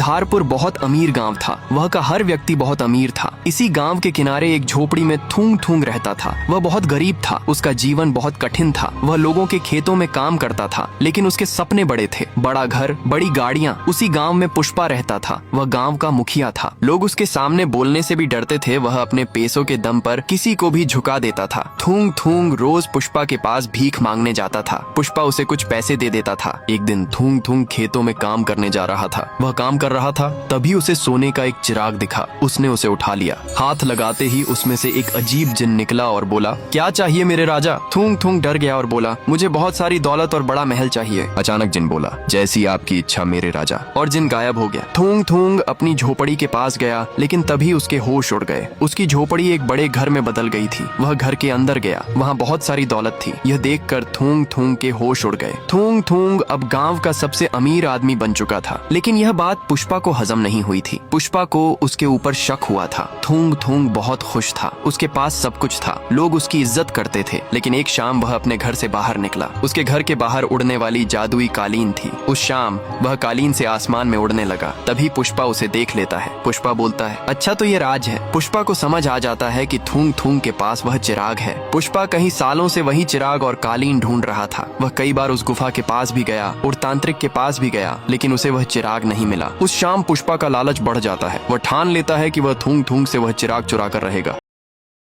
धारपुर बहुत अमीर गांव था। वह का हर व्यक्ति बहुत अमीर था। इसी गांव के किनारे एक झोपड़ी में थूंग थूंग रहता था। वह बहुत गरीब था। उसका जीवन बहुत कठिन था। वह लोगों के खेतों में काम करता था, लेकिन उसके सपने बड़े थे। बड़ा घर, बड़ी गाड़ियां। उसी गांव में पुष्पा रहता था। वह गांव का मुखिया था। लोग उसके सामने बोलने से भी डरते थे। वह अपने पैसों के दम पर किसी को भी झुका देता था। थूंग थूंग रोज पुष्पा के पास भीख मांगने जाता था। पुष्पा उसे कुछ पैसे दे देता था। एक दिन थूंग थूंग खेतों में काम करने जा रहा था। वह काम कर रहा था, तभी उसे सोने का एक चिराग दिखा। उसने उसे उठा लिया। हाथ लगाते ही उसमें से एक अजीब जिन निकला और बोला, क्या चाहिए मेरे राजा? थूंग थूंग डर गया और बोला, मुझे बहुत सारी दौलत और बड़ा महल चाहिए। अचानक जिन बोला, जैसी आपकी इच्छा मेरे राजा। और जिन गायब हो गया। थूंग थूंग अपनी झोपड़ी के पास गया, लेकिन तभी उसके होश उड़ गए। उसकी झोपड़ी एक बड़े घर में बदल गई थी। वह घर के अंदर गया। वहाँ बहुत सारी दौलत थी। यह देखकर थूंग थूंग के होश उड़ गए। थूंग थूंग अब गांव का सबसे अमीर आदमी बन चुका था। लेकिन यह बात पुष्पा को हजम नहीं हुई थी। पुष्पा को उसके ऊपर शक हुआ था। थूंग थूंग बहुत खुश था। उसके पास सब कुछ था। लोग उसकी इज्जत करते थे। लेकिन एक शाम वह अपने घर से बाहर निकला। उसके घर के बाहर उड़ने वाली जादुई कालीन थी। उस शाम वह कालीन से आसमान में उड़ने लगा। तभी पुष्पा उसे देख लेता है। पुष्पा बोलता है, अच्छा तो ये राज है। पुष्पा को समझ आ जाता है कि थूंग थूंग के पास वह चिराग है। पुष्पा कहीं सालों से वही चिराग और कालीन ढूंढ रहा था। वह कई बार उस गुफा के पास भी गया और तांत्रिक के पास भी गया, लेकिन उसे वह चिराग नहीं मिला। उस शाम पुष्पा का लालच बढ़ जाता है। वह ठान लेता है कि वह थूंग थूंग से वह चिराग चुरा कर रहेगा।